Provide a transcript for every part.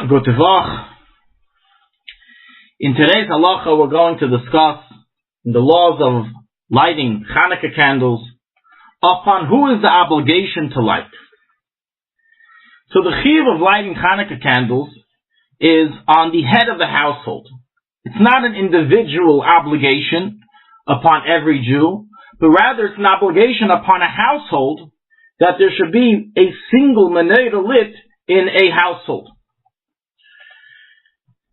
Good Tevach. In today's halacha, we're going to discuss the laws of lighting Chanukah candles. Upon who is the obligation to light? So the chiyuv of lighting Chanukah candles is on the head of the household. It's not an individual obligation upon every Jew, but rather it's an obligation upon a household that there should be a single menorah lit in a household.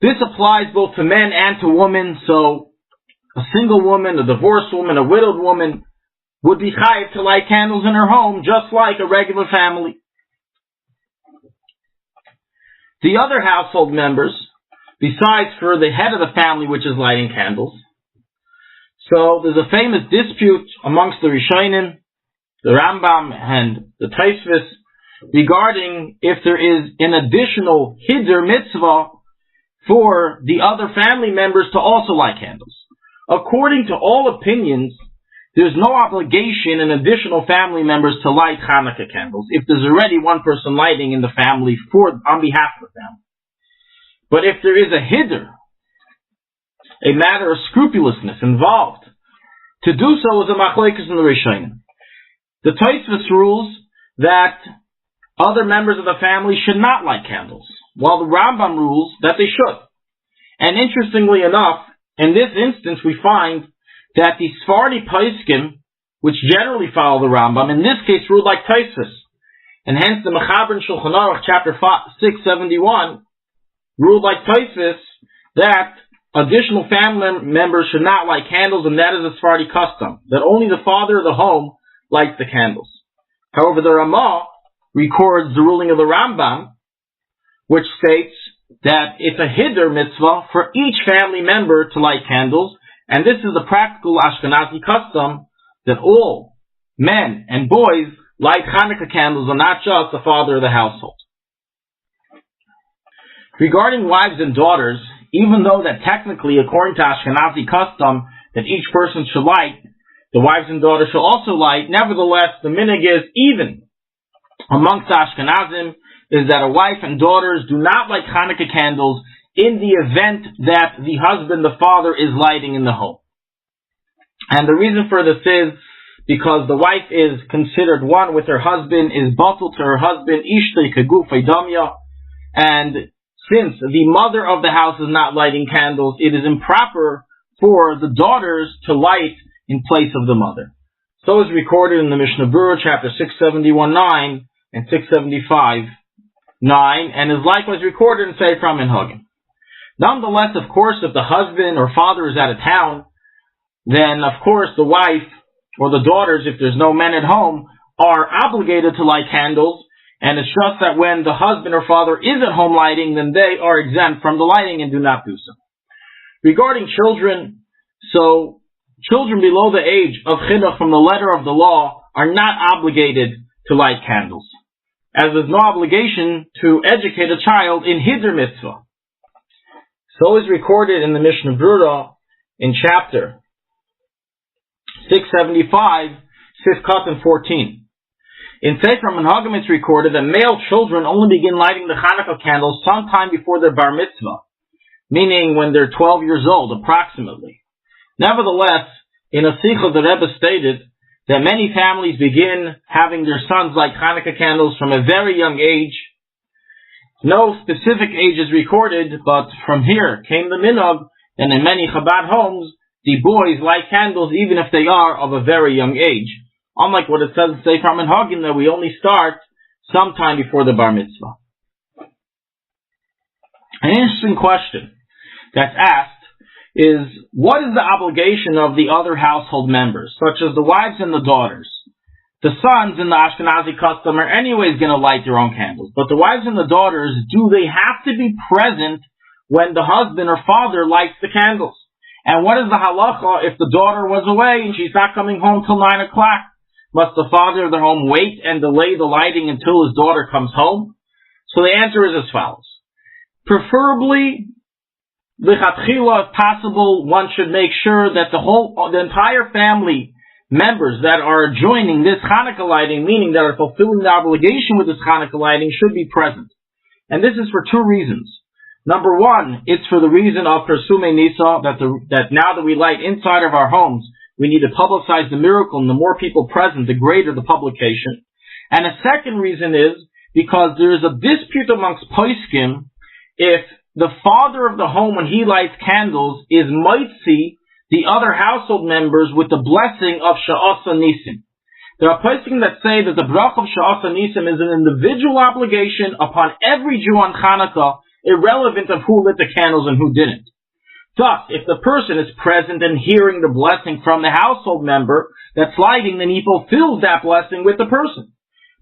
This applies both to men and to women, so a single woman, a divorced woman, a widowed woman would be chayav to light candles in her home just like a regular family. The other household members, besides for the head of the family which is lighting candles, so there's a famous dispute amongst the Rishonim, the Rambam and the Tosfos, regarding if there is an additional hider mitzvah for the other family members to also light candles. According to all opinions, there's no obligation in additional family members to light Chanukah candles if there's already one person lighting in the family on behalf of the family. But if there is a hider, a matter of scrupulousness involved, to do so is a machlokes in the Rishonim. The Tosfos rules that other members of the family should not light candles, while the Rambam rules that they should. And interestingly enough, in this instance we find that the Sephardi Poskim, which generally follow the Rambam, in this case ruled like Tosfos, and hence the Mechaber in Shulchanaruchharav chapter 671 ruled like Tosfos that additional family members should not light candles, and that is a Sephardi custom, that only the father of the home lights the candles. However, the Ramah records the ruling of the Rambam, which states that it's a hider mitzvah for each family member to light candles, and this is the practical Ashkenazi custom that all men and boys light Chanukah candles and not just the father of the household. Regarding wives and daughters, even though that technically, according to Ashkenazi custom, that each person should light, the wives and daughters should also light, nevertheless, the minhag is even amongst Ashkenazim is that a wife and daughters do not light Chanukah candles in the event that the husband, the father, is lighting in the home. And the reason for this is because the wife is considered one with her husband, is batul to her husband, ishtay kegufay damya, and since the mother of the house is not lighting candles, it is improper for the daughters to light in place of the mother. So is recorded in the Mishnah Berurah, chapter 671.9 and 675.9, and is likewise recorded in Sefer HaMinhagim. Nonetheless, of course, if the husband or father is out of town, then of course the wife or the daughters, if there's no men at home, are obligated to light candles, and it's just that when the husband or father is at home lighting, then they are exempt from the lighting and do not do so. Regarding children, so children below the age of chinuch from the letter of the law are not obligated to light candles, as there's no obligation to educate a child in hider mitzvah. So is recorded in the Mishnah Berurah in chapter 675, Sifkat and 14. In Sefer HaMinhagim it's recorded that male children only begin lighting the Chanukah candles sometime before their bar mitzvah, meaning when they're 12 years old, approximately. Nevertheless, in a Sikha, the Rebbe stated that many families begin having their sons light Chanukah candles from a very young age. No specific age is recorded, but from here came the minhag, and in many Chabad homes, the boys light candles even if they are of a very young age. Unlike what it says in Sefer HaMinhagim, that we only start sometime before the bar mitzvah. An interesting question that's asked is, what is the obligation of the other household members, such as the wives and the daughters? The sons in the Ashkenazi custom are anyways going to light their own candles, but the wives and the daughters, do they have to be present when the husband or father lights the candles? And what is the halacha if the daughter was away and she's not coming home till 9 o'clock? Must the father of the home wait and delay the lighting until his daughter comes home? So the answer is as follows. Preferably, lichatchila, if possible, one should make sure that the entire family members that are joining this Chanukah lighting, meaning that are fulfilling the obligation with this Chanukah lighting, should be present. And this is for two reasons. Number one, it's for the reason of Persume Nisa, that now that we light inside of our homes, we need to publicize the miracle, and the more people present, the greater the publication. And a second reason is because there is a dispute amongst poskim if the father of the home, when he lights candles, is mitzi the other household members with the blessing of Sha'asa Nisim. There are poskim that say that the brach of Sha'asa Nisim is an individual obligation upon every Jew on Chanukah, irrelevant of who lit the candles and who didn't. Thus, if the person is present and hearing the blessing from the household member that's lighting, then he fulfills that blessing with the person.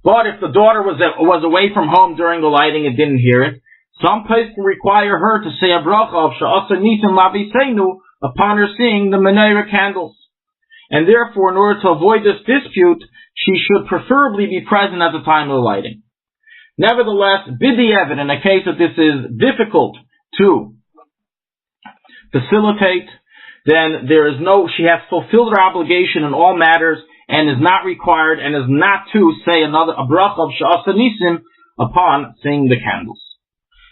But if the daughter was away from home during the lighting and didn't hear it, some poskim require her to say a bracha of Sha'asa Nisim Laviseinu upon her seeing the Menorah candles. And therefore, in order to avoid this dispute, she should preferably be present at the time of the lighting. Nevertheless, b'di'evet, in a case that this is difficult to facilitate, then she has fulfilled her obligation in all matters and is not required and is not to say a bracha of Sha'asa Nisim upon seeing the candles,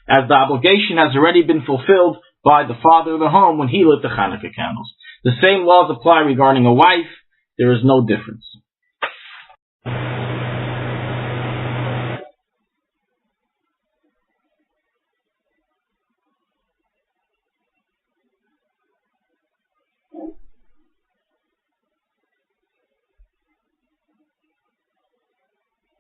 as the obligation has already been fulfilled by the father of the home when he lit the Chanukah candles. The same laws apply regarding a wife. There is no difference.